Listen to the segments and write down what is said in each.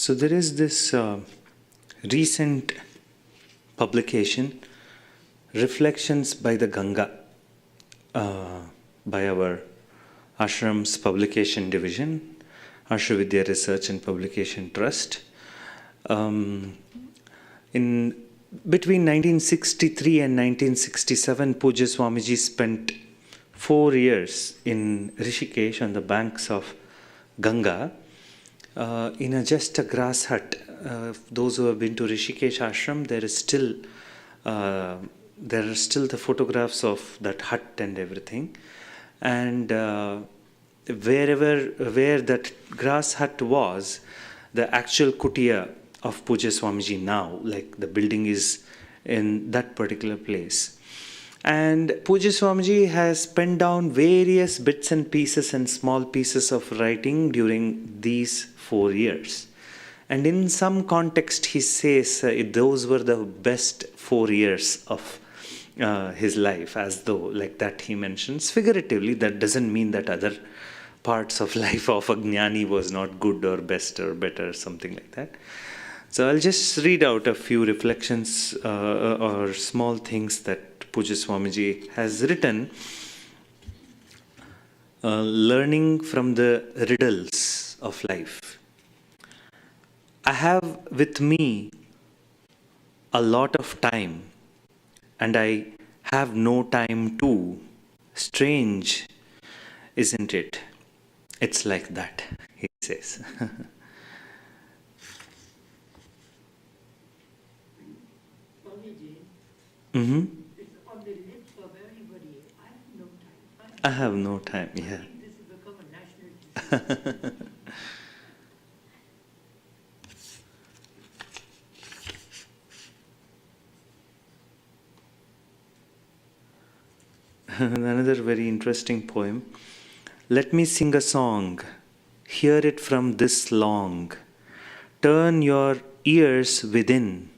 So there is this recent publication, Reflections by the Ganga, by our Ashram's publication division, Ashravidya Research and Publication Trust. In between 1963 and 1967, Pujya Swamiji spent 4 years in Rishikesh on the banks of Ganga, in just a grass hut. Those who have been to Rishikesh Ashram, there are still the photographs of that hut and everything. And where that grass hut was, the actual kutia of Pujya Swamiji now, like the building is in that particular place. And Pujya Swamiji has penned down various bits and pieces and small pieces of writing during these 4 years. And in some context, he says those were the best 4 years of his life, as though, like that he mentions. Figuratively, that doesn't mean that other parts of life of a jnani was not good or best or better, something like that. So I'll just read out a few reflections or small things that Pujya Swamiji has written, learning from the riddles of life. I have with me a lot of time, and I have no time too. Strange, isn't it? It's like that, he says. Mm-hmm. It's on the lips of everybody. I have no time. I have no time, yeah. I think this has become a national disease. Another very interesting poem. Let me sing a song, hear it from this long. Turn your ears within,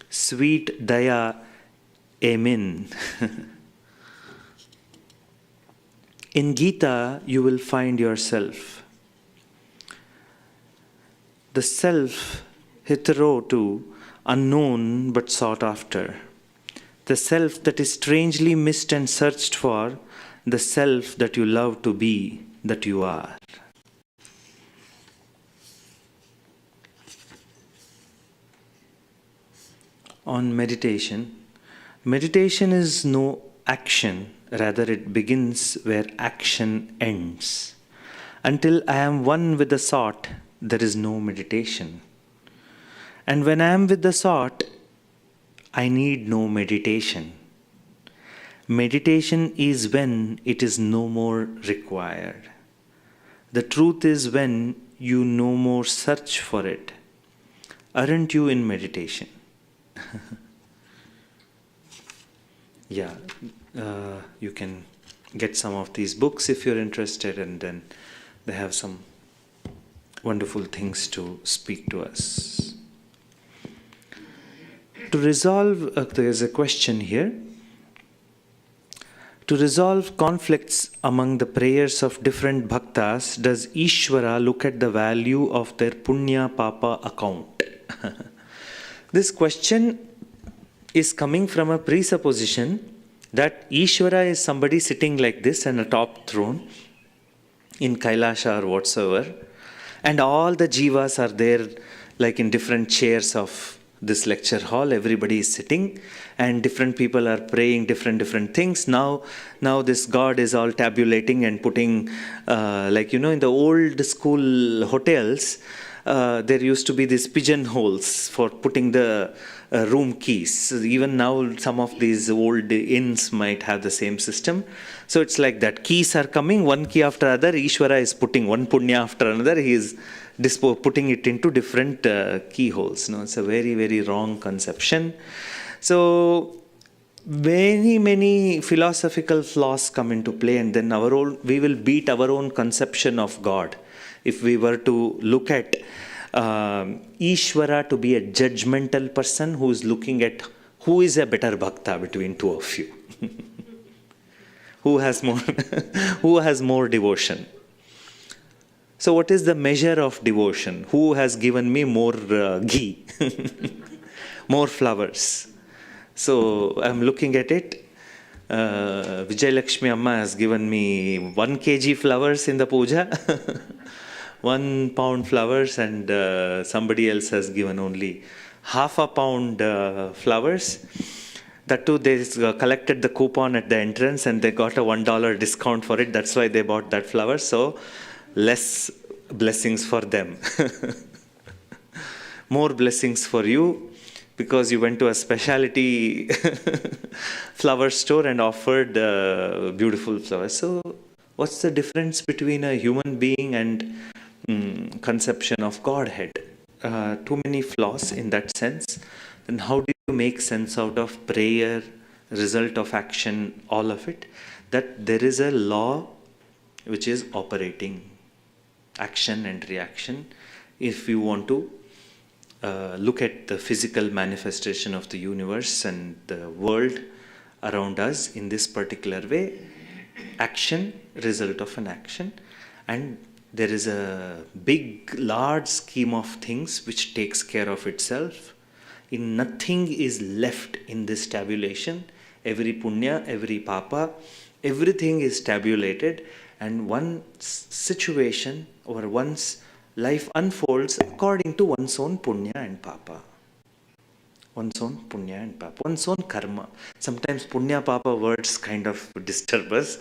sweet Daya, Amen. In Gita, you will find yourself. The self hitherto unknown but sought after. The self that is strangely missed and searched for, the self that you love to be, that you are. On meditation. Meditation is no action, rather it begins where action ends. Until I am one with the sought, there is no meditation. And when I am with the sought, I need no meditation. Meditation is when it is no more required. The truth is when you no more search for it. Aren't you in meditation? Yeah, you can get some of these books if you're interested, and then they have some wonderful things to speak to us. To resolve, there's a question here. To resolve conflicts among the prayers of different bhaktas, does Ishvara look at the value of their punya papa account? This question is coming from a presupposition that Ishvara is somebody sitting like this on a top throne in Kailasha or whatsoever, and all the jivas are there like in different chairs of this lecture hall. Everybody is sitting and different people are praying different things. Now this God is all tabulating and putting, in the old school hotels, there used to be these pigeonholes for putting the room keys. So even now some of these old inns might have the same system. So it's like that. Keys are coming, one key after other. Ishvara is putting one punya after another. He is putting it into different keyholes. No, it's a very, very wrong conception. So many philosophical flaws come into play, and then we will beat our own conception of God if we were to look at Ishvara to be a judgmental person who is looking at who is a better bhakta between two of you. who has more devotion. So what is the measure of devotion? Who has given me more ghee? More flowers? So I'm looking at it. Vijay Lakshmi Amma has given me 1 kg flowers in the puja. 1 pound flowers, and somebody else has given only half a pound flowers. That too, they collected the coupon at the entrance and they got a $1 discount for it. That's why they bought that flower. So less blessings for them. More blessings for you because you went to a specialty flower store and offered beautiful flowers. So what's the difference between a human being and conception of Godhead? Too many flaws in that sense. Then how do you make sense out of prayer, result of action, all of it? That there is a law which is operating, action and reaction. If you want to look at the physical manifestation of the universe and the world around us in this particular way, action, result of an action, and there is a big, large scheme of things which takes care of itself. In nothing is left in this tabulation. Every punya, every papa, everything is tabulated, and one situation or one's life unfolds according to one's own punya and papa. One's own punya and papa, one's own karma. Sometimes punya papa words kind of disturb us.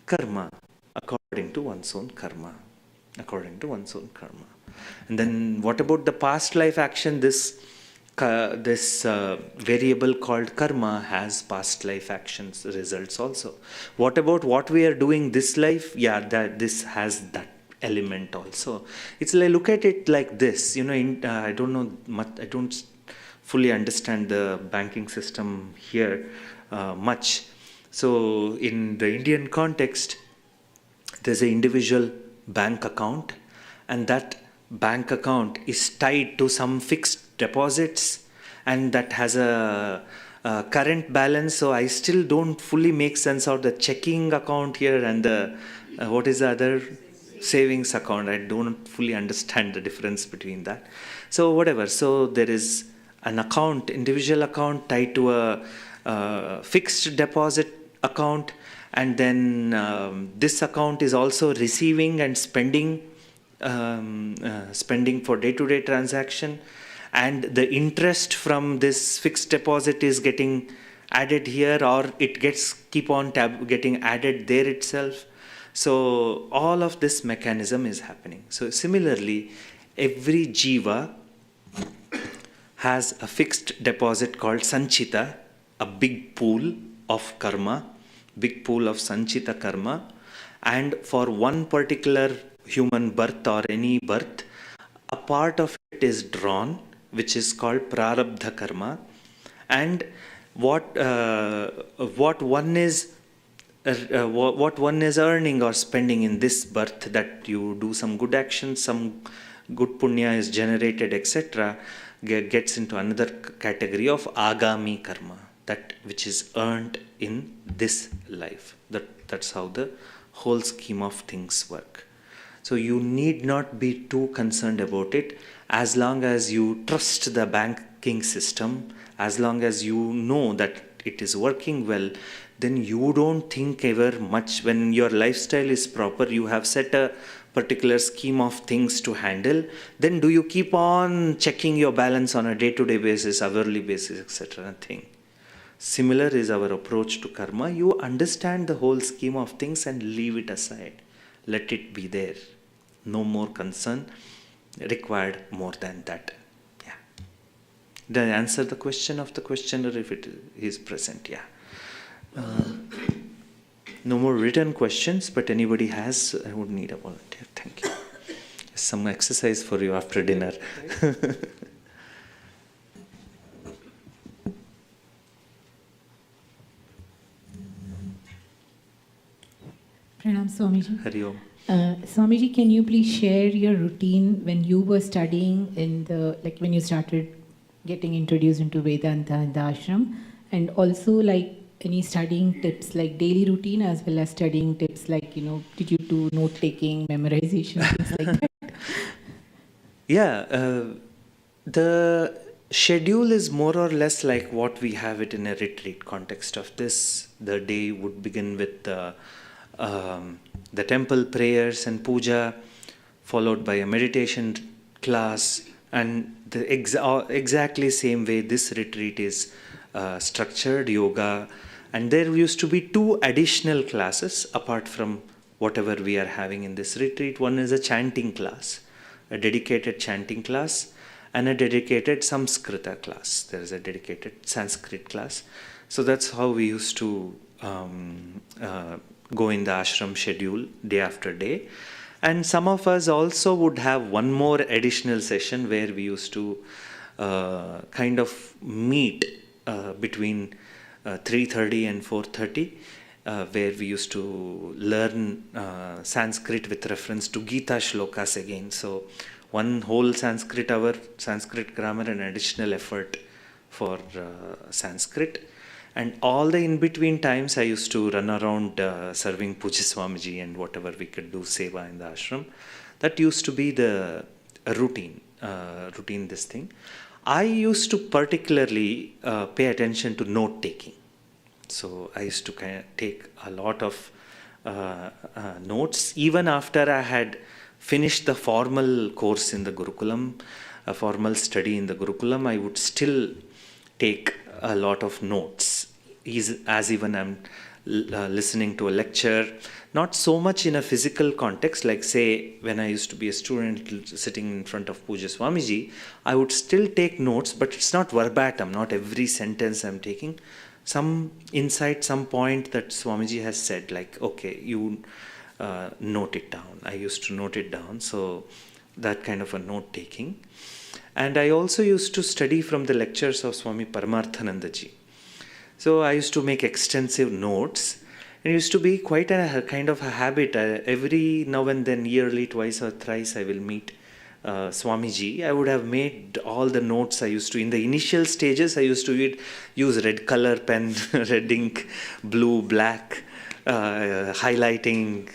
Karma, according to one's own karma. According to one's own karma. And then what about the past life action? This variable called karma has past life actions results also. What about what we are doing this life? Yeah, that this has that element also. It's like, look at it like this. I don't know much. I don't fully understand the banking system here much. So in the Indian context, there's an individual bank account, and that bank account is tied to some fixed deposits, and that has a current balance. So I still don't fully make sense of the checking account here and the what is the other savings account. I don't fully understand the difference between that. So whatever. So there is an account, individual account tied to a fixed deposit account, and then this account is also receiving and spending for day-to-day transaction, and the interest from this fixed deposit is getting added here, or it keep on getting added there itself. So all of this mechanism is happening. So similarly, every jiva has a fixed deposit called sanchita, a big pool of karma, big pool of sanchita karma, and for one particular human birth or any birth, a part of it is drawn, which is called prarabdha karma, and what one is earning or spending in this birth, that you do some good actions, some good punya is generated, etc., gets into another category of agami karma, that which is earned in this life. That's how the whole scheme of things work. So you need not be too concerned about it, as long as you trust the banking system, as long as you know that it is working well. Then you don't think ever much. When your lifestyle is proper, you have set a particular scheme of things to handle, then do you keep on checking your balance on a day-to-day basis, hourly basis, etc. Nothing. Similar is our approach to karma. You understand the whole scheme of things and leave it aside. Let it be there. No more concern required more than that. Yeah. Did I answer the question of the questioner if it is present? Yeah. No more written questions, but anybody has, I would need a volunteer. Thank you. Some exercise for you after dinner. Pranam Swamiji. Hari Om. Swamiji, can you please share your routine when you were studying when you started getting introduced into Vedanta and the ashram, and also any studying tips, like daily routine as well as studying tips, like, did you do note taking, memorization, things like that? Yeah, the schedule is more or less like what we have it in a retreat context of this. The day would begin with the temple prayers and puja, followed by a meditation class, and the exactly same way this retreat is structured, yoga. And there used to be 2 additional classes apart from whatever we are having in this retreat. One is a chanting class, a dedicated chanting class, and a dedicated Samskrita class. There is a dedicated Sanskrit class. So that's how we used to go in the ashram schedule day after day. And some of us also would have one more additional session where we used to kind of meet between 3:30 and 4:30, where we used to learn Sanskrit with reference to Gita shlokas again. So one whole Sanskrit hour, Sanskrit grammar, and additional effort for Sanskrit. And all the in-between times I used to run around serving Puja Swamiji and whatever we could do, seva in the ashram. That used to be the routine this thing. I used to particularly pay attention to note-taking. So I used to kind of take a lot of notes. Even after I had finished the formal course in the Gurukulam, a formal study in the Gurukulam, I would still take a lot of notes, as even I'm listening to a lecture, not so much in a physical context, like say when I used to be a student sitting in front of Puja Swamiji, I would still take notes, but it's not verbatim, not every sentence I'm taking. Some insight, some point that Swamiji has said, like, okay, you note it down. I used to note it down, so that kind of a note taking. And I also used to study from the lectures of Swami Paramarthananda ji. So I used to make extensive notes. It used to be quite a kind of a habit. Every now and then, yearly, twice or thrice, I will meet Swamiji. I would have made all the notes I used to. In the initial stages, I used to use red color pen, red ink, blue, black, highlighting,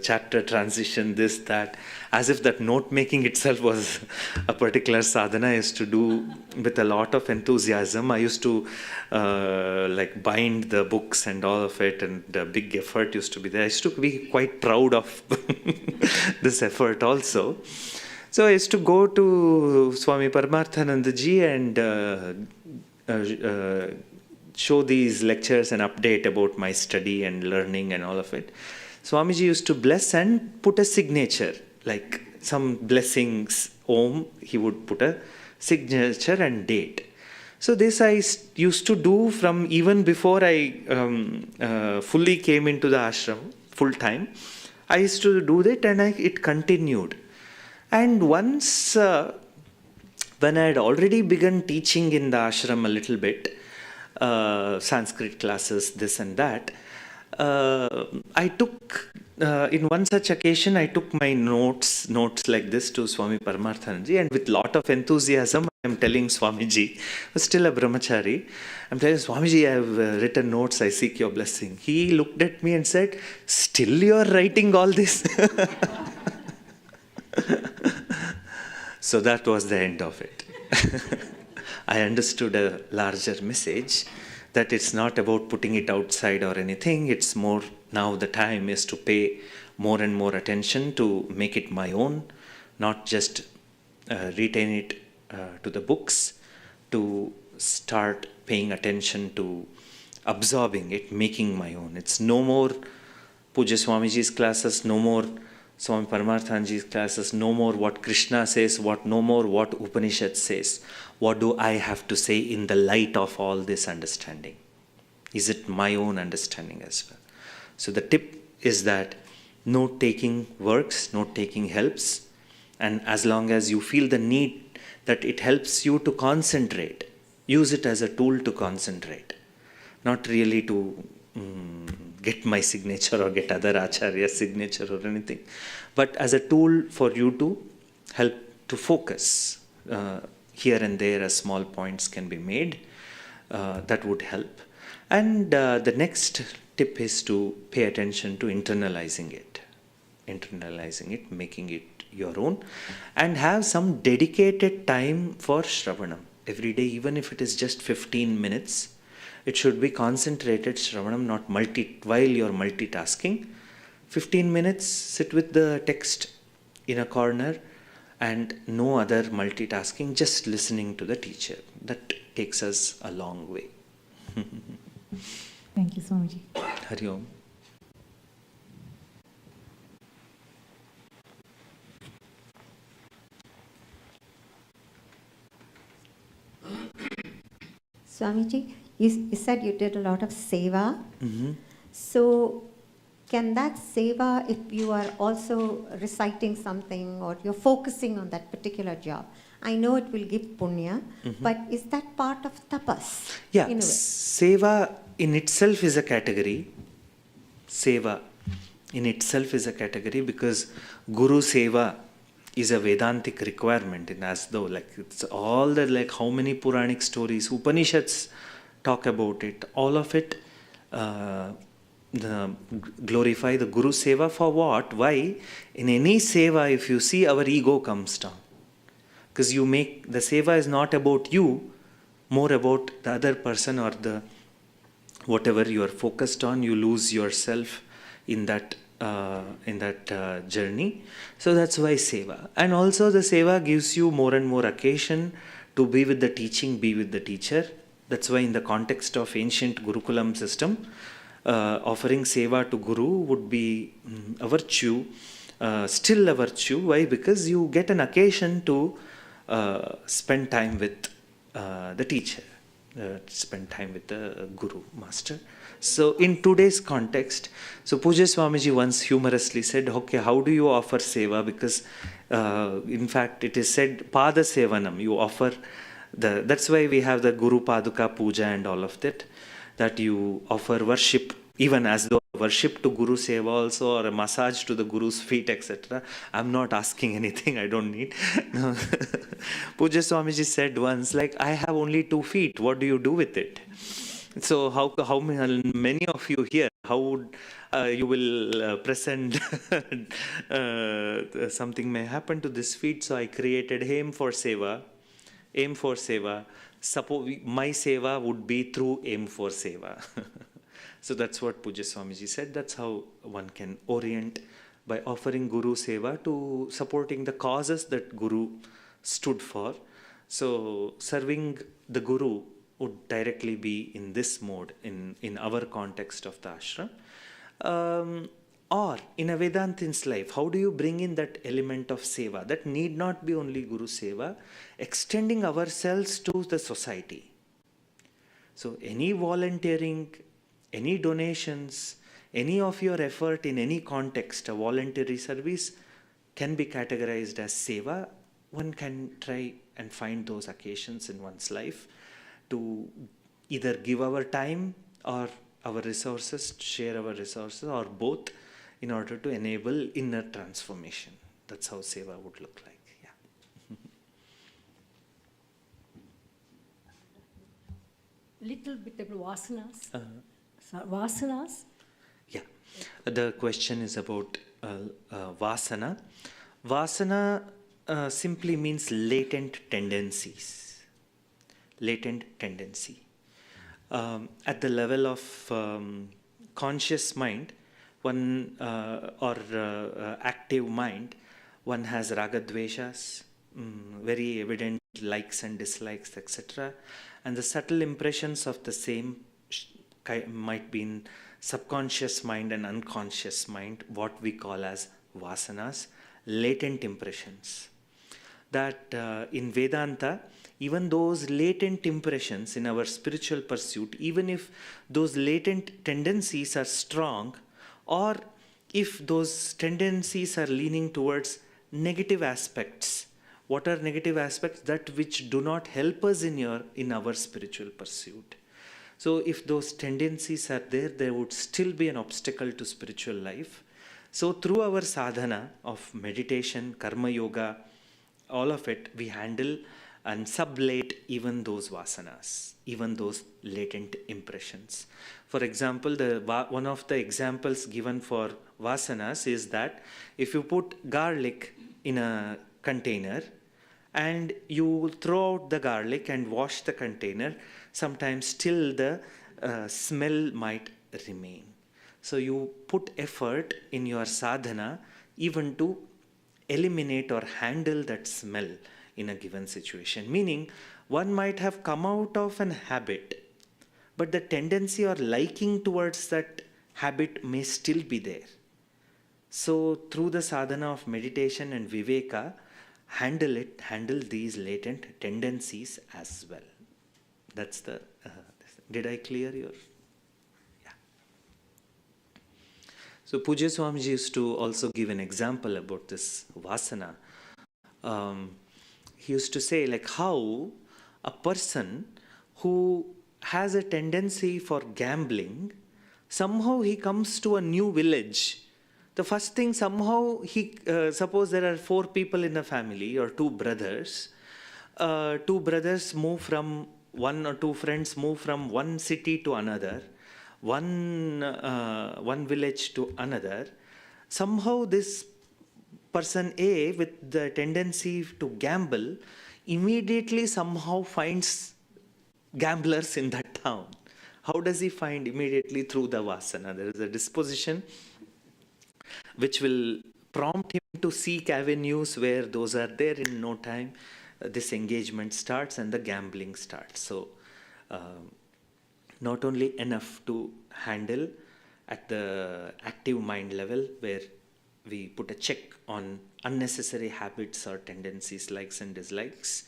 chapter transition, this, that, as if that note making itself was a particular sadhana I used to do with a lot of enthusiasm. I used to like bind the books and all of it, and a big effort used to be there. I used to be quite proud of this effort also. So I used to go to Swami Paramarthananda ji and show these lectures and update about my study and learning and all of it. Swamiji used to bless and put a signature, like some blessings, Om, he would put a signature and date. So this I used to do from even before I fully came into the ashram full time. I used to do that, and it continued. And once when I had already begun teaching in the ashram a little bit, Sanskrit classes, this and that, I took, in one such occasion, I took my notes like this to Swami Paramarthananji, and with lot of enthusiasm, I am telling Swamiji, who's still a brahmachari, I'm telling Swamiji, I have written notes, I seek your blessing. He looked at me and said, still you are writing all this? So that was the end of it. I understood a larger message, that it's not about putting it outside or anything. It's more, now the time is to pay more and more attention to make it my own, not just retain it to the books, to start paying attention to absorbing it, making my own. It's no more Puja Swamiji's classes, no more Swami Paramarthanji's classes, no more what Krishna says, no more what Upanishad says. What do I have to say in the light of all this understanding? Is it my own understanding as well? So the tip is that note-taking works, note-taking helps, and as long as you feel the need that it helps you to concentrate, use it as a tool to concentrate, not really to get my signature or get other acharya's signature or anything, but as a tool for you to help to focus. Here and there, as small points can be made, that would help. And the next tip is to pay attention to internalizing it, making it your own, and have some dedicated time for Shravanam every day, even if it is just 15 minutes. It should be concentrated Shravanam, not while you're multitasking. 15 minutes, sit with the text in a corner and no other multitasking, just listening to the teacher. That takes us a long way. Thank you, Swamiji. Hari Om. Swamiji, you said you did a lot of seva. Mm-hmm. So, can that seva, if you are also reciting something or you're focusing on that particular job, I know it will give punya, but is that part of tapas? Yeah, in a way? seva in itself is a category. Seva in itself is a category because Guru Seva is a Vedantic requirement, in as though like it's all the, like how many Puranic stories, Upanishads talk about it, all of it glorify the Guru Seva for what? Why? In any Seva, if you see, our ego comes down. Because you make, the Seva is not about you, more about the other person or the whatever you are focused on, you lose yourself in that journey. So that's why seva. And also the seva gives you more and more occasion to be with the teaching, be with the teacher. That's why in the context of ancient Gurukulam system, offering seva to Guru would be a virtue, still a virtue. Why? Because you get an occasion to spend time with the teacher. Spend time with the Guru, Master. So in today's context, so Pujya Swamiji once humorously said, okay, how do you offer seva? Because in fact it is said, Pada Sevanam, you offer that's why we have the Guru Paduka Puja and all of that you offer worship, even as though worship to Guru Seva also, or a massage to the Guru's feet, etc. I'm not asking anything, I don't need. No. Pujya Swamiji said once, like, I have only 2 feet, what do you do with it? So how many of you here, how would you will present something may happen to this feet, so I created aim for seva. Suppose my seva would be through aim for seva. So that's what Pujya Swamiji said. That's how one can orient by offering Guru Seva to supporting the causes that Guru stood for. So serving the Guru would directly be in this mode, in our context of the ashram. Or in a Vedantin's life, how do you bring in that element of seva? That need not be only Guru Seva, extending ourselves to the society. So any volunteering, any donations, any of your effort in any context, a voluntary service can be categorized as seva. One can try and find those occasions in one's life to either give our time or our resources, share our resources, or both, in order to enable inner transformation. That's how seva would look like. Yeah. Little bit about vasanas. So, vasanas? Yeah. The question is about vasana. Vasana simply means latent tendencies. Latent tendency. At the level of conscious mind, one or active mind, one has ragadveshas, very evident likes and dislikes, etc. And the subtle impressions of the same might be in subconscious mind and unconscious mind, what we call as vasanas, latent impressions. That in Vedanta, even those latent impressions in our spiritual pursuit, even if those latent tendencies are strong, or if those tendencies are leaning towards negative aspects. What are negative aspects? That which do not help us in our spiritual pursuit. So if those tendencies are there, there would still be an obstacle to spiritual life. So through our sadhana of meditation, karma yoga, all of it, we handle and sublate even those vasanas, even those latent impressions. For example, one of the examples given for vasanas is that if you put garlic in a container and you throw out the garlic and wash the container, sometimes still the smell might remain. So you put effort in your sadhana even to eliminate or handle that smell in a given situation. Meaning, one might have come out of an habit, but the tendency or liking towards that habit may still be there. So, through the sadhana of meditation and viveka, handle these latent tendencies as well. That's the. Did I clear your? Yeah. So, Pujya Swamiji used to also give an example about this vasana. He used to say, like, how a person who has a tendency for gambling, somehow he comes to a new village. The first thing, somehow he, suppose there are 4 people in a family or 2 brothers. 2 brothers move from, 1 or 2 friends move from one city to another, one village to another. Somehow this person A with the tendency to gamble immediately somehow finds gamblers in that town. How does he find? Immediately through the vasana. There is a disposition which will prompt him to seek avenues where those are there. In no time this engagement starts and the gambling starts. So not only enough to handle at the active mind level, where we put a check on unnecessary habits or tendencies, likes and dislikes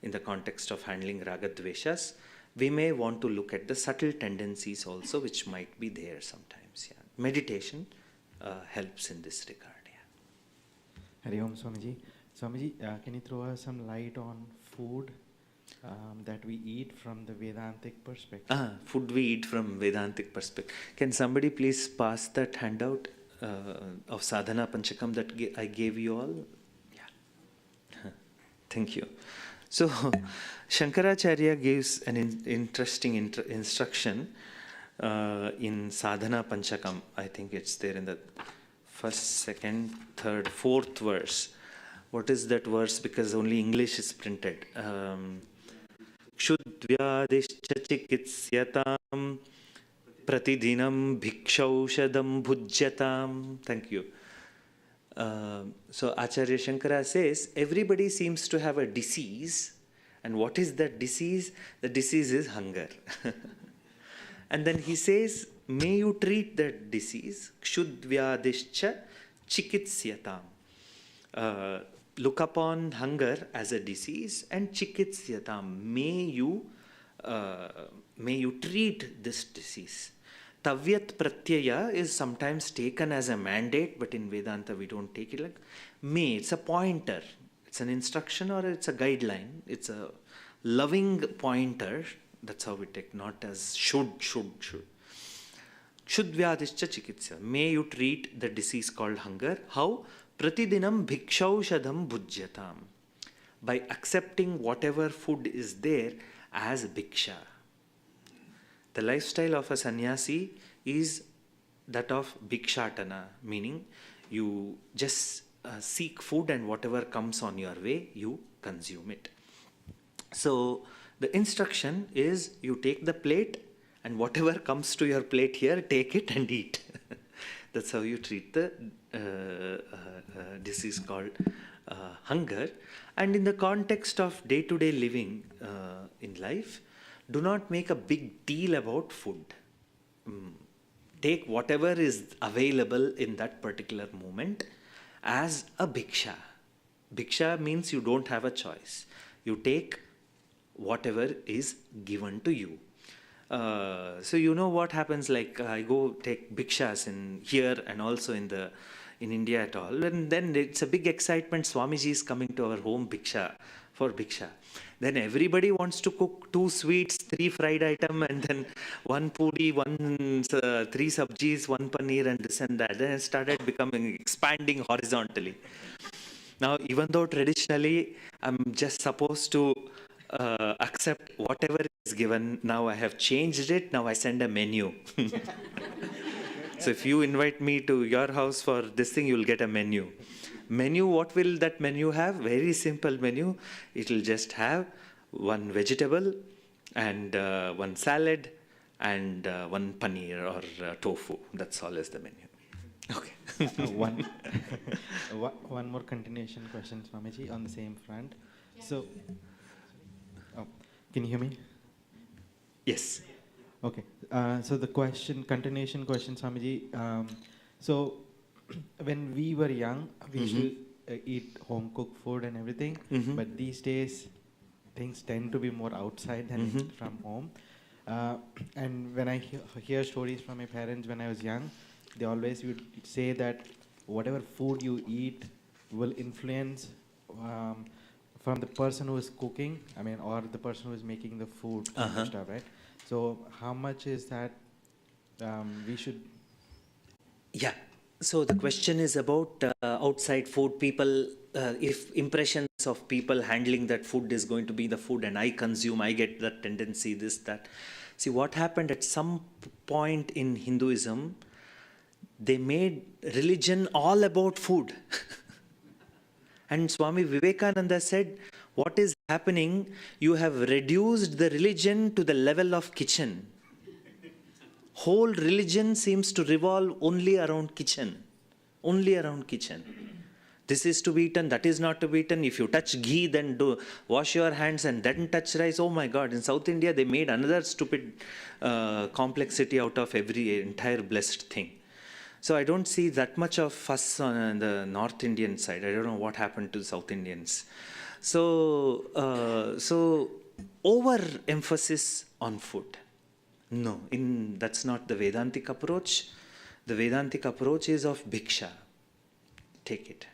in the context of handling raga dveshas, we may want to look at the subtle tendencies also which might be there sometimes. Yeah. Meditation helps in this regard. Yeah. Hari Om Swamiji. Swamiji, can you throw us some light on food that we eat from the Vedantic perspective? Food we eat from Vedantic perspective. Can somebody please pass that handout of Sadhana Panchakam that I gave you all? Yeah. Thank you. So, Shankaracharya gives an interesting instruction in Sadhana Panchakam. I think it's there in the first, second, third, fourth verse. What is that verse? Because only English is printed. Kshudvyadishcha chikitsyatam pratidinam bhikshaushadam bhujyatam. Thank you. So Acharya Shankara says, everybody seems to have a disease. And what is that disease? The disease is hunger. And then he says, may you treat that disease, kshudvyadishcha chikitsyatam. Look upon hunger as a disease, and chikitsyatam, may you treat this disease. Tavyat pratyaya is sometimes taken as a mandate, but in Vedanta we don't take it like may. It's a pointer. It's an instruction or it's a guideline. It's a loving pointer. That's how we take, not as should. Kshudvyadishcha chikitsya. May you treat the disease called hunger. How? Pratidinam bhikshaushadam bhujyatam. By accepting whatever food is there as bhiksha. The lifestyle of a sannyasi is that of bhikshatana, meaning you just seek food and whatever comes on your way, you consume it. So the instruction is you take the plate and whatever comes to your plate here, take it and eat. That's how you treat the disease called hunger. And in the context of day-to-day living in life, do not make a big deal about food. Take whatever is available in that particular moment as a bhiksha. Bhiksha means you don't have a choice. You take whatever is given to you. So you know what happens, like I go take bhikshas in here and also in India at all, and then it's a big excitement. Swamiji is coming to our home for bhiksha. Then everybody wants to cook 2 sweets, 3 fried item, and then 1 puri, 3 sabjis, 1 paneer, and this and that. Then it started expanding horizontally. Now, even though traditionally I'm just supposed to accept whatever is given, now I have changed it. Now I send a menu. So if you invite me to your house for this thing, you'll get a menu. Menu, what will that menu have? Very simple menu. It will just have one vegetable and one salad and one paneer or tofu. That's all is the menu. Okay. One, one more continuation question, Swamiji, on the same front. So, oh, can you hear me? Yes. Okay. So the continuation question, Swamiji. So when we were young, we used to eat home cooked food and everything. But these days, things tend to be more outside than from home. And when I hear stories from my parents when I was young, they always would say that whatever food you eat will influence from the person who is cooking, or the person who is making the food and stuff, right? So how much is that we should... Yeah. So the question is about outside food. People, if impressions of people handling that food is going to be the food and I consume, I get that tendency, this, that. See, what happened at some point in Hinduism, they made religion all about food. And Swami Vivekananda said, what is happening? You have reduced the religion to the level of kitchen. Whole religion seems to revolve only around kitchen. Only around kitchen. This is to be eaten, that is not to be eaten. If you touch ghee, then wash your hands and then touch rice. Oh my God, in South India, they made another stupid complexity out of every entire blessed thing. So I don't see that much of fuss on the North Indian side. I don't know what happened to South Indians. So overemphasis on food. No, that's not the Vedantic approach. The Vedantic approach is of bhiksha. Take it.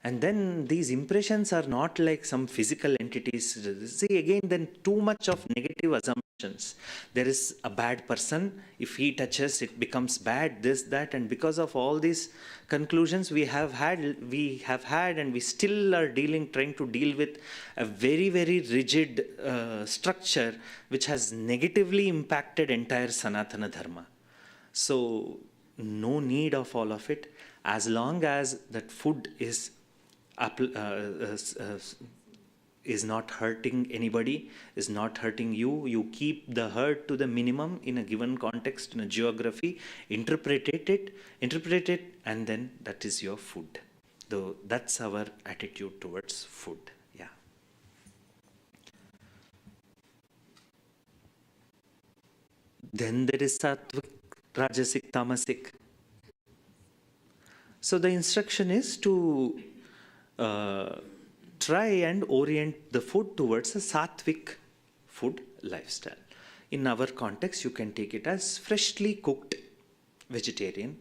And then these impressions are not like some physical entities. See, again, then too much of negative assumptions. There is a bad person. If he touches, it becomes bad, this, that. And because of all these conclusions we have had and we still are trying to deal with a very, very rigid structure which has negatively impacted entire Sanatana Dharma. So, no need of all of it, as long as that food is not hurting anybody, is not hurting you. You keep the hurt to the minimum in a given context, in a geography, interpret it, and then that is your food. Though that's our attitude towards food. Yeah. Then there is sattvic, rajasic, tamasic. So the instruction is to try and orient the food towards a sattvic food lifestyle. In our context, you can take it as freshly cooked vegetarian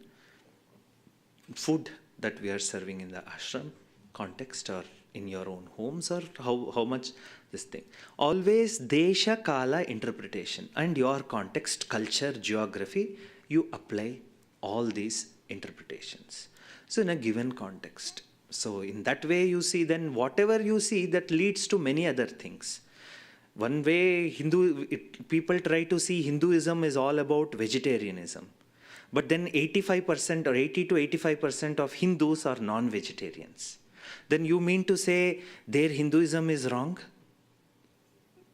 food that we are serving in the ashram context or in your own homes, or how much this thing. Always desha kala interpretation and your context, culture, geography, you apply all these interpretations. So in a given context. So in that way you see, then whatever you see, that leads to many other things. One way people try to see Hinduism is all about vegetarianism. But then 85% or 80 to 85% of Hindus are non-vegetarians. Then you mean to say their Hinduism is wrong?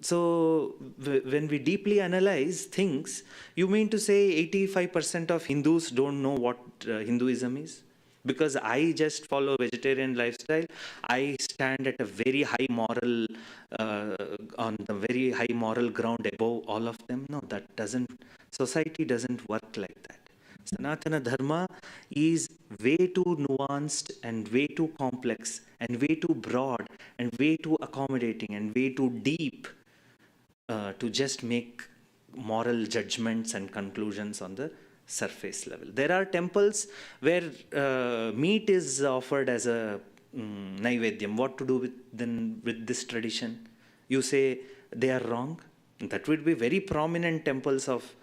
So when we deeply analyze things, you mean to say 85% of Hindus don't know what Hinduism is? Because I just follow vegetarian lifestyle, I stand at a very high moral, on the very high moral ground above all of them. No, that doesn't, society doesn't work like that. Sanatana Dharma is way too nuanced and way too complex and way too broad and way too accommodating and way too deep to just make moral judgments and conclusions on the surface level. There are temples where meat is offered as a naivedyam. What to do with this tradition? You say they are wrong? That would be very prominent temples of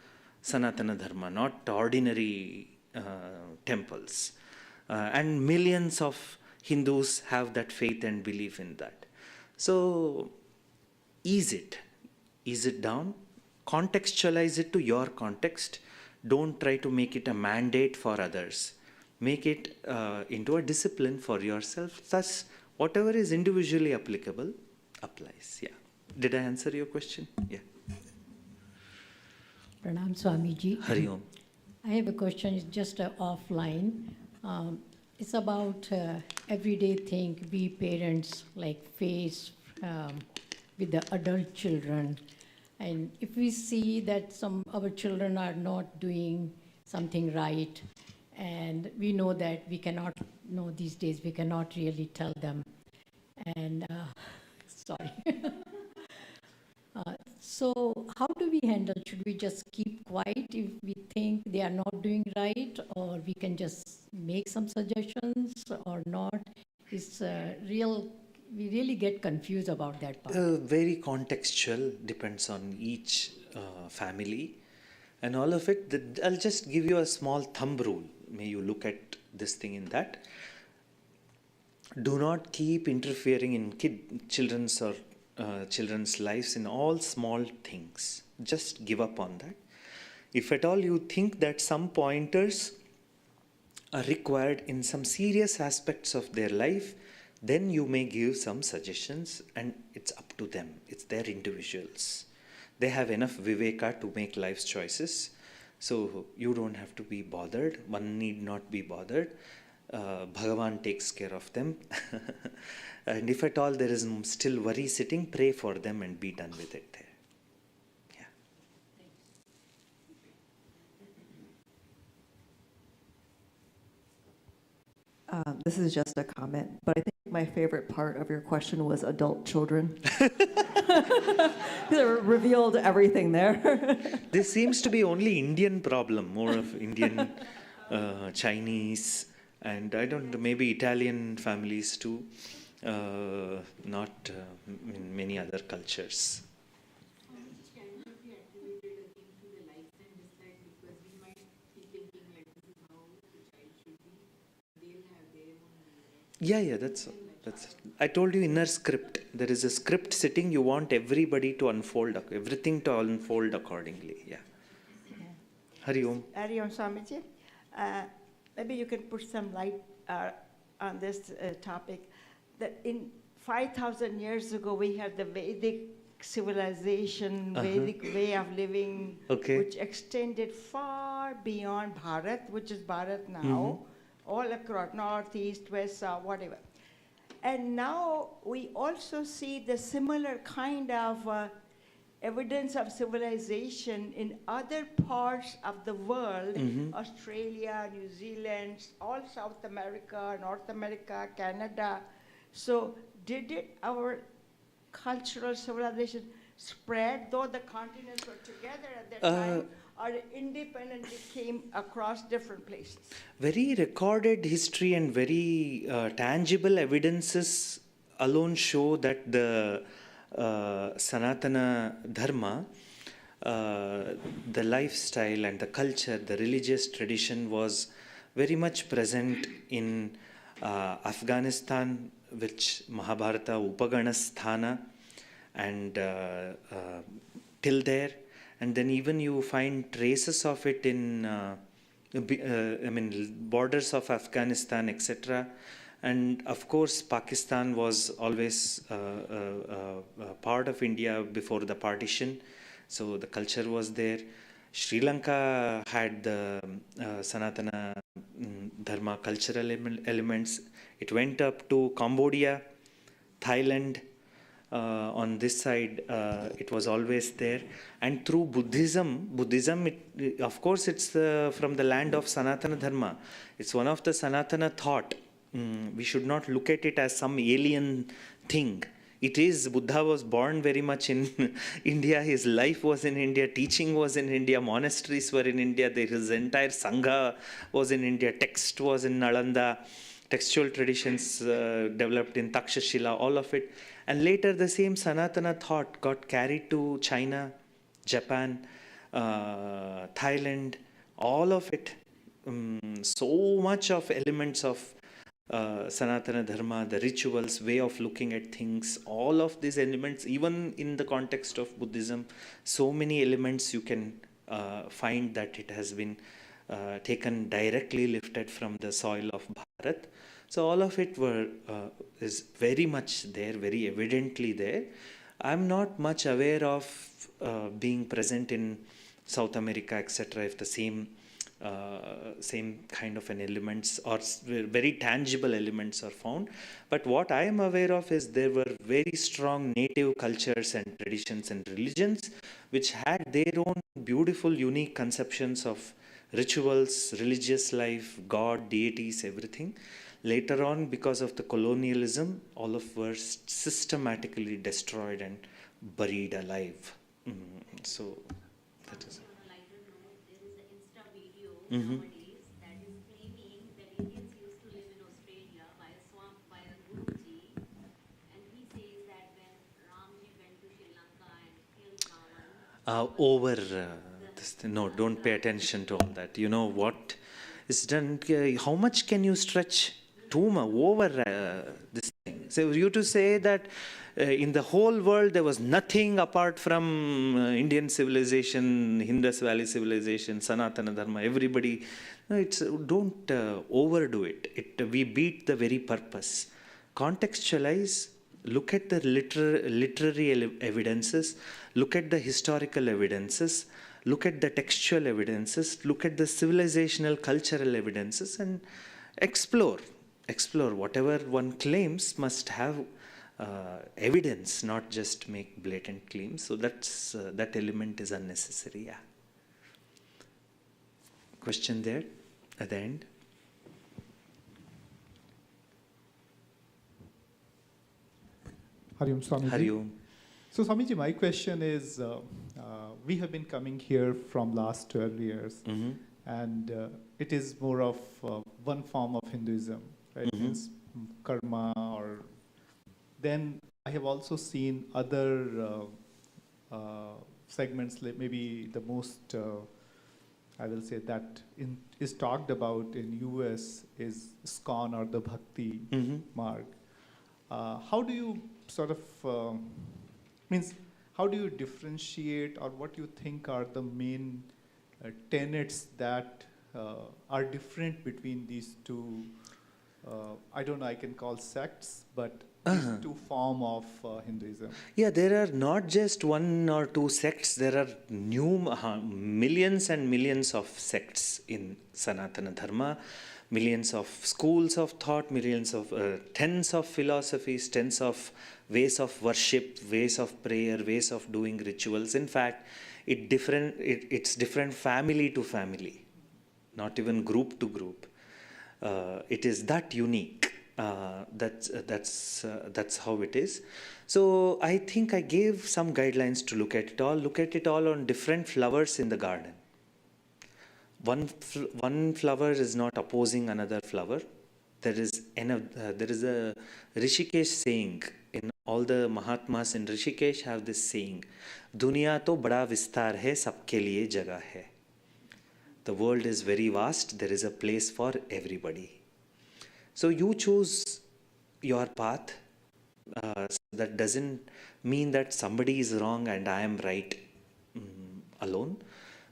Sanatana Dharma, not ordinary temples. And millions of Hindus have that faith and belief in that. So ease it down, contextualize it to your context. Don't try to make it a mandate for others. Make it into a discipline for yourself. Thus, whatever is individually applicable applies. Yeah. Did I answer your question? Yeah. Pranam Swamiji. Hari Om. I have a question, it's just offline. It's about everyday thing we parents like face with the adult children. And if we see that our children are not doing something right, and we know that we cannot, these days we cannot really tell them. And sorry. So how do we handle? Should we just keep quiet if we think they are not doing right, or we can just make some suggestions or not? It's we really get confused about that part. Very contextual, depends on each family and all of it. I'll just give you a small thumb rule. May you look at this thing in that. Do not keep interfering in children's or children's lives in all small things. Just give up on that. If at all you think that some pointers are required in some serious aspects of their life, then you may give some suggestions, and it's up to them. It's their individuals. They have enough viveka to make life's choices. So you don't have to be bothered. One need not be bothered. Bhagavan takes care of them. And if at all there is still worry sitting, pray for them and be done with it there. Yeah. This is just a comment, but I think my favorite part of your question was adult children. They revealed everything there. This seems to be only Indian problem, more of Indian, Chinese, and I don't know, maybe Italian families too, not in many other cultures. Yeah, that's. I told you inner script. There is a script sitting. You want everybody to unfold, everything to unfold accordingly. Yeah. Hari Om. Hari Om Swamiji. Maybe you can put some light on this topic. That in 5,000 years ago, we had the Vedic civilization, Vedic way of living, which extended far beyond Bharat, which is Bharat now, all across north, east, west, south, whatever. And now we also see the similar kind of evidence of civilization in other parts of the world, Australia, New Zealand, all South America, North America, Canada. So our cultural civilization spread, though the continents were together at that time, or independently came across different places? Very recorded history and very tangible evidences alone show that the Sanatana Dharma, the lifestyle and the culture, the religious tradition was very much present in Afghanistan, which Mahabharata Upaganasthana, and till there. And then even you find traces of it in, borders of Afghanistan, etc. And of course, Pakistan was always part of India before the partition. So the culture was there. Sri Lanka had the Sanatana Dharma cultural elements. It went up to Cambodia, Thailand. On this side, it was always there. And through Buddhism, of course, it's from the land of Sanatana Dharma. It's one of the Sanatana thought. We should not look at it as some alien thing. It is, Buddha was born very much in India. His life was in India. Teaching was in India. Monasteries were in India. His entire Sangha was in India. Text was in Nalanda. Textual traditions developed in Takshashila, all of it. And later the same Sanatana thought got carried to China, Japan, Thailand, all of it. So much of elements of Sanatana Dharma, the rituals, way of looking at things, all of these elements, even in the context of Buddhism, so many elements you can find that it has been taken directly lifted from the soil of Bharat. So all of it is very much there, very evidently there. I'm not much aware of being present in South America, etc., if the same kind of an elements or very tangible elements are found. But what I am aware of is there were very strong native cultures and traditions and religions which had their own beautiful, unique conceptions of rituals, religious life, God, deities, everything. Later on, because of the colonialism, all of were systematically destroyed and buried alive. So that is it. Mm-hmm. Nowadays that is claiming that Indians used to live in Australia by a swamp, by a Guruji, and he says that when Ramji went to Sri Lanka and killed Ravan. No, don't pay attention to all that. You know what is done? How much can you stretch over this thing? So you to say that in the whole world there was nothing apart from Indian civilization, Indus Valley civilization, Sanatana Dharma, everybody. No, don't overdo it. We beat the very purpose. Contextualize. Look at the literary evidences. Look at the historical evidences. Look at the textual evidences. Look at the civilizational, cultural evidences, and explore. Whatever one claims must have evidence, not just make blatant claims. So that element is unnecessary. Yeah. Question there at the end. Hari Om, Swamiji. Hari Om. So Swamiji, my question is, we have been coming here from last 12 years, Mm-hmm. and it is more of one form of Hinduism, right? Mm-hmm. Means karma, or then I have also seen other segments, like maybe the most, I will say that is talked about in US is ISKCON or the Bhakti Mm-hmm. mark. How do you sort of, how do you differentiate, or what do you think are the main tenets that are different between these two, I don't know, I can call sects, but these two forms of Hinduism? Yeah, there are not just one or two sects, there are millions and millions of sects in Sanatana Dharma, millions of schools of thought, millions of tens of philosophies, tens of ways of worship, ways of prayer, ways of doing rituals. In fact, it's different family to family, not even group to group. It is that unique. That's how it is. So I think I gave some guidelines to look at it all. Look at it all on different flowers in the garden. One flower is not opposing another flower. There is a Rishikesh saying. In all the Mahatmas in Rishikesh have this saying, "Duniya to bada vistar hai, sabke liye jagah hai." The world is very vast. There is a place for everybody. So you choose your path. That doesn't mean that somebody is wrong and I am right alone.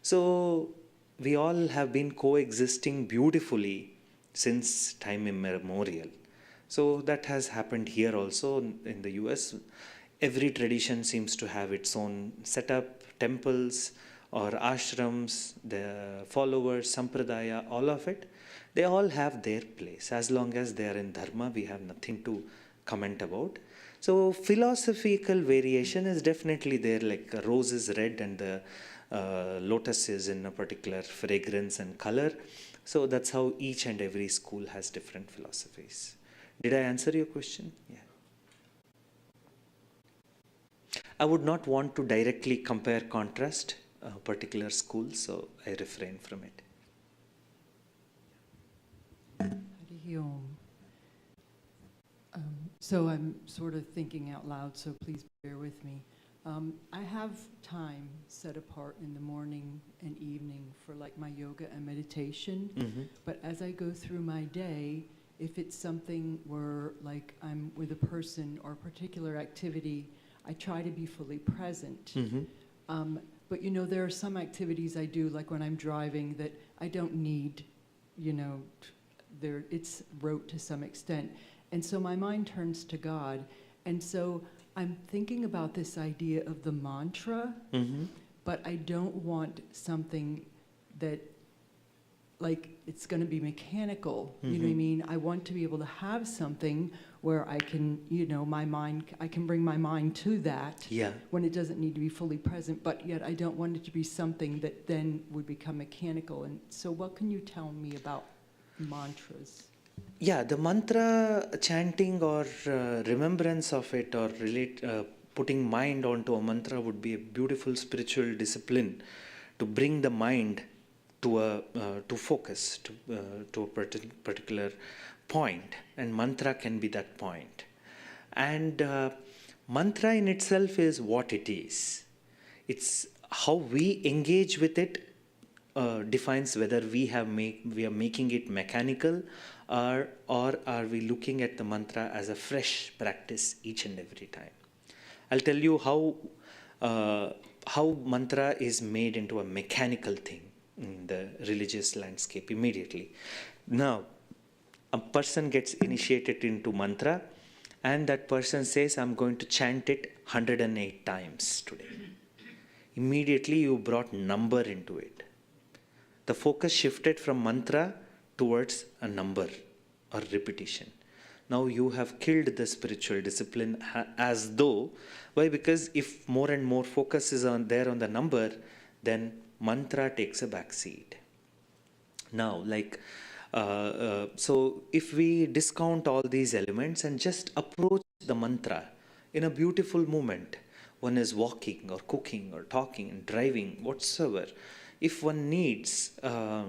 So we all have been coexisting beautifully since time immemorial. So that has happened here also in the US. Every tradition seems to have its own setup, temples or ashrams, the followers, sampradaya, all of it. They all have their place. As long as they are in dharma, we have nothing to comment about. So philosophical variation is definitely there, like a rose is red and the lotus is in a particular fragrance and color. So that's how each and every school has different philosophies. Did I answer your question? Yeah. I would not want to directly compare, contrast a particular school, so I refrain from it. Hari Om. So I'm sort of thinking out loud, so please bear with me. I have time set apart in the morning and evening for like my yoga and meditation, Mm-hmm. but as I go through my day, if it's something where, like, I'm with a person or a particular activity, I try to be fully present. But, you know, there are some activities I do, like when I'm driving, that I don't need, you know, it's rote to some extent. And so my mind turns to God. And so I'm thinking about this idea of the mantra, but I don't want something that, like, it's going to be mechanical. You know what I mean? I want to be able to have something where I can, you know, I can bring my mind to that when it doesn't need to be fully present, but yet I don't want it to be something that then would become mechanical. And so what can you tell me about mantras? Yeah, the mantra chanting or remembrance of it, or putting mind onto a mantra would be a beautiful spiritual discipline to bring the mind to focus to a particular point, and mantra can be that point. And mantra in itself is what it is. It's how we engage with it defines whether we are making it mechanical, or are we looking at the mantra as a fresh practice each and every time. I'll tell you how mantra is made into a mechanical thing in the religious landscape immediately. Now, a person gets initiated into mantra, and that person says, I'm going to chant it 108 times today. Immediately you brought number into it. The focus shifted from mantra towards a number or repetition. Now you have killed the spiritual discipline as though, why? Because if more and more focus is on the number, then mantra takes a back seat. Now, so if we discount all these elements and just approach the mantra in a beautiful moment, one is walking or cooking or talking and driving, whatsoever. If one needs for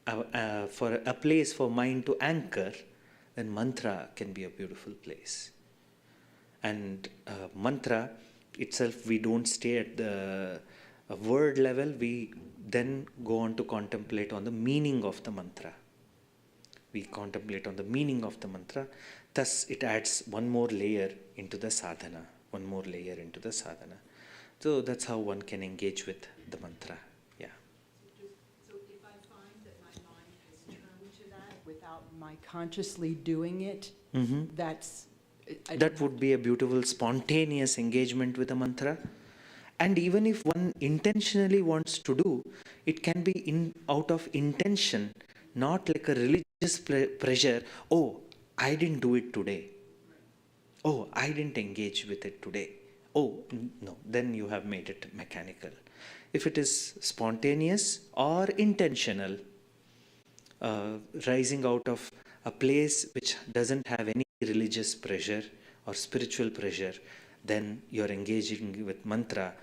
a place for mind to anchor, then mantra can be a beautiful place. And mantra itself, we don't stay at the word level, we then go on to contemplate on the meaning of the mantra. We contemplate on the meaning of the mantra, thus it adds one more layer into the sadhana, So that's how one can engage with the mantra. Yeah. So if I find that my mind has turned to that without my consciously doing it, that would be a beautiful spontaneous engagement with a mantra. And even if one intentionally wants to do, it can be out of intention, not like a religious pressure. Oh, I didn't do it today. Oh, I didn't engage with it today. Oh, no, then you have made it mechanical. If it is spontaneous or intentional, rising out of a place which doesn't have any religious pressure or spiritual pressure, then you're engaging with mantra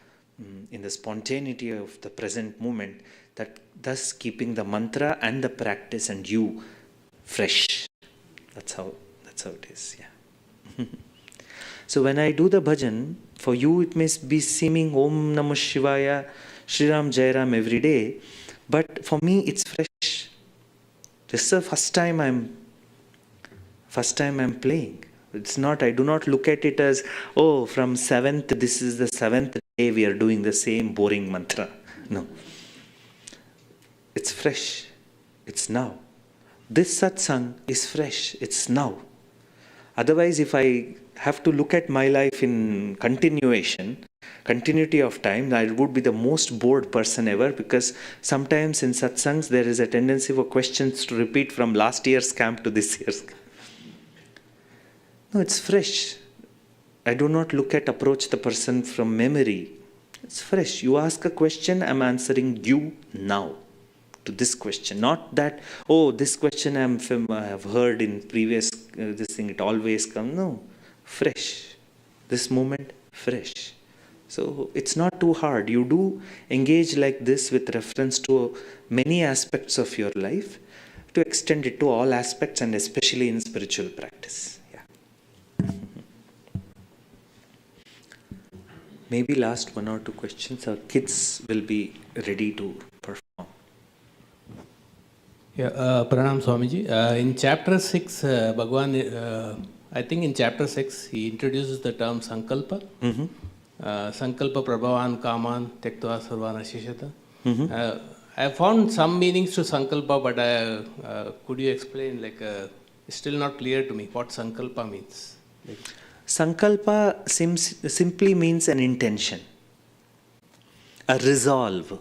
in the spontaneity of the present moment, that thus keeping the mantra and the practice and you fresh. That's how it is. Yeah. So when I do the bhajan, for you it may be seeming Om Namah Shivaya, Shri Ram Jai Ram every day, but for me it's fresh. This is the first time I'm playing. It's not, I do not look at it as, oh, from 7th, this is the 7th day we are doing the same boring mantra. No. It's fresh. It's now. This satsang is fresh. It's now. Otherwise, if I have to look at my life in continuity of time, I would be the most bored person ever, because sometimes in satsangs there is a tendency for questions to repeat from last year's camp to this year's camp. No, it's fresh. I do not approach the person from memory. It's fresh. You ask a question, I'm answering you now to this question. Not that, oh, this question I have heard in previous, this thing, it always comes. No, fresh. This moment, fresh. So it's not too hard. You do engage like this with reference to many aspects of your life, to extend it to all aspects, and especially in spiritual practice. Maybe last 1 or 2 questions. Our kids will be ready to perform. Yeah, Pranam Swamiji. In chapter 6, Bhagwan, I think in chapter 6, he introduces the term Sankalpa. Sankalpa Prabhavan Kaman Tektva Sarvana Shishata. I found some meanings to Sankalpa, but could you explain, it's still not clear to me what Sankalpa means. Sankalpa simply means an intention, a resolve,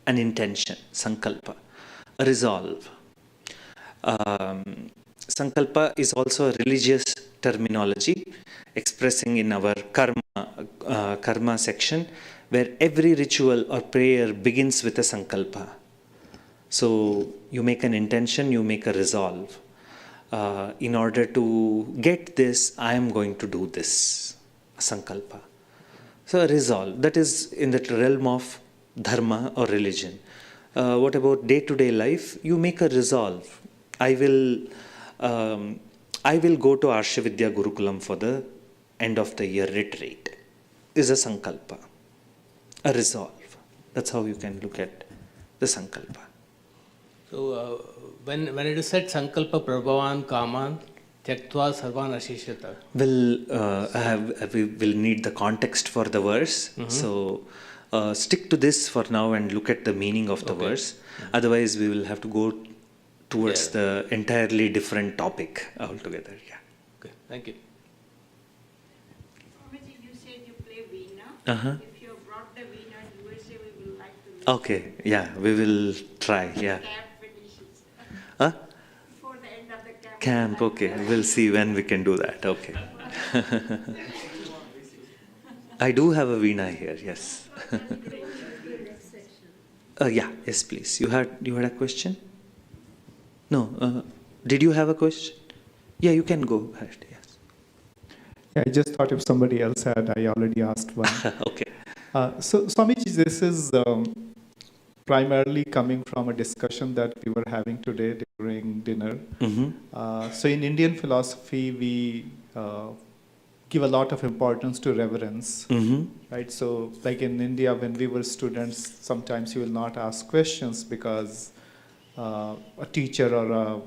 an intention, Sankalpa, a resolve. Sankalpa is also a religious terminology expressing in our karma section, where every ritual or prayer begins with a Sankalpa. So you make an intention, you make a resolve. In order to get this, I am going to do this, a Sankalpa. So a resolve, that is in the realm of dharma or religion. What about day-to-day life? You make a resolve. I will go to Arshavidya Gurukulam for the end of the year retreat. Is a Sankalpa, a resolve. That's how you can look at the Sankalpa. So when it is said Sankalpa Prabhavan Kaman Tyaktva Sarvan Ashishata. We will need the context for the verse. So stick to this for now and look at the meaning of the verse. Otherwise, we will have to go towards the entirely different topic altogether. Yeah. Okay, thank you. Swamiji, you said you play Veena. If you have brought the Veena in USA, we will like to listen. Okay, yeah, we will try. Yeah. Camp finishes. Huh? Before the end of the Camp, okay. We'll see when we can do that. Okay. I do have a Veena here, yes. Yeah, yes, please. You had a question? No. Did you have a question? Yeah, you can go ahead. Yes. Yeah, I just thought if somebody else had, I already asked one. Okay. So, Swamiji, this is primarily coming from a discussion that we were having today during dinner. So, in Indian philosophy, we give a lot of importance to reverence, right? So, like in India, when we were students, sometimes you will not ask questions because a teacher or a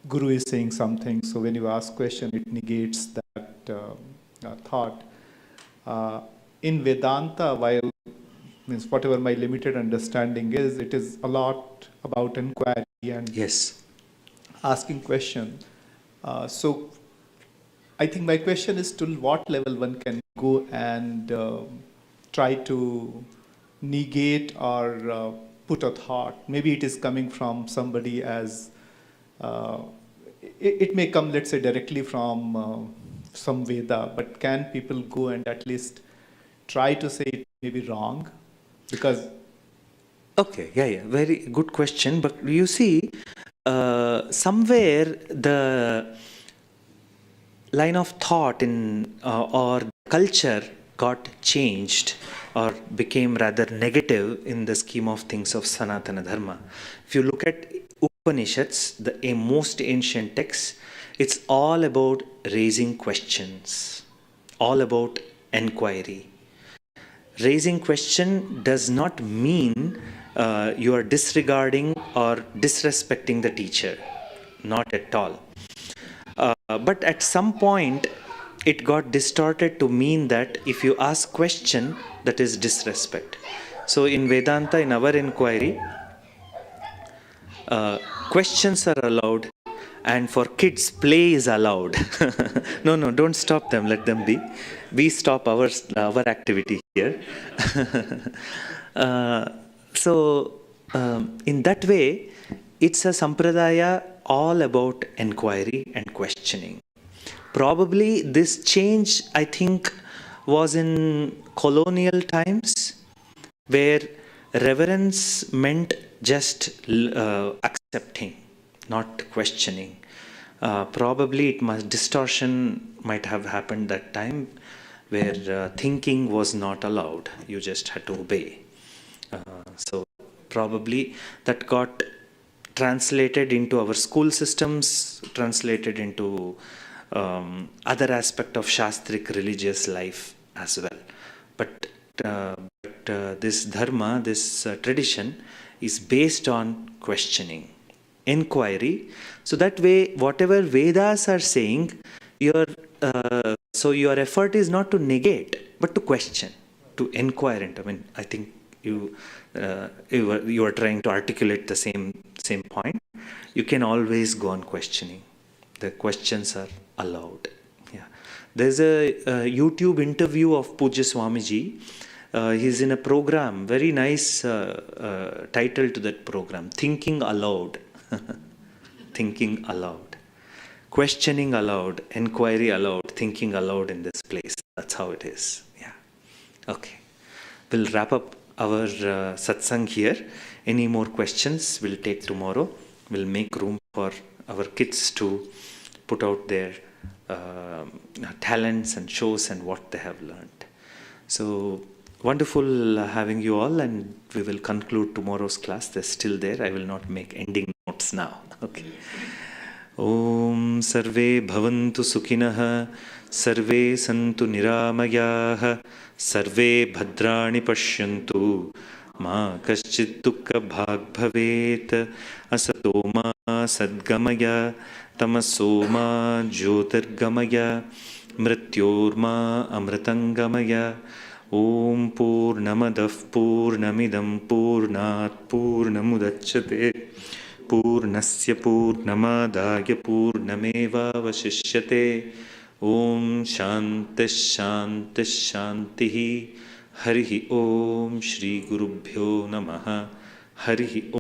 guru is saying something. So, when you ask question, it negates that thought. In Vedanta, while means whatever my limited understanding is, it is a lot about inquiry and asking question. So I think my question is to what level one can go and try to negate or put a thought. Maybe it is coming from somebody as, it may come, let's say, directly from some Veda, but can people go and at least try to say it may be wrong? Because okay, yeah, very good question. But you see, somewhere the line of thought in or culture got changed or became rather negative in the scheme of things of Sanatana Dharma. If you look at Upanishads, the most ancient texts, it's all about raising questions, all about enquiry. Raising question does not mean you are disregarding or disrespecting the teacher, not at all. But at some point, it got distorted to mean that if you ask question, that is disrespect. So in Vedanta, in our inquiry, questions are allowed, and for kids, play is allowed. No, don't stop them, let them be. We stop our activity here. So in that way, it's a sampradaya all about inquiry and questioning. Probably this change, I think, was in colonial times, where reverence meant just accepting, not questioning. Probably distortion might have happened that time, where thinking was not allowed. You just had to obey. So probably that got translated into our school systems, translated into other aspect of Shastric religious life as well. But this dharma, this tradition, is based on questioning, inquiry. So that way, whatever Vedas are saying, your effort is not to negate, but to question, to inquire into. I mean, I think you are trying to articulate the same point. You can always go on questioning. The questions are allowed. Yeah, there's a YouTube interview of Pujya Swamiji. He's in a program, very nice title to that program, Thinking Aloud. Thinking aloud, questioning aloud, inquiry aloud, thinking aloud in this place. That's how it is. Yeah. Okay. We'll wrap up our satsang here. Any more questions we'll take tomorrow. We'll make room for our kids to put out their talents and shows and what they have learned. So wonderful having you all, and we will conclude tomorrow's class. They're still there. I will not make ending notes now. Okay. Om Sarve Bhavantu Sukhinah, Sarve Santu Niramayah, Sarve Bhadrani Pashyantu, Ma Kaschid Dukkha Bhag Bhavet, Asato Ma Sadgamaya, Tamaso Ma Jyotirgamaya, Mrityorma Amritangamaya. Om Purnamadav Purnamidam Purnat Purnamudachyate Purnasya Purnamadaya Purnameva Vashishyate. Om Shanti Shanti Shantihi. Harihi Om Shri Gurubhyo Namaha. Harihi Om.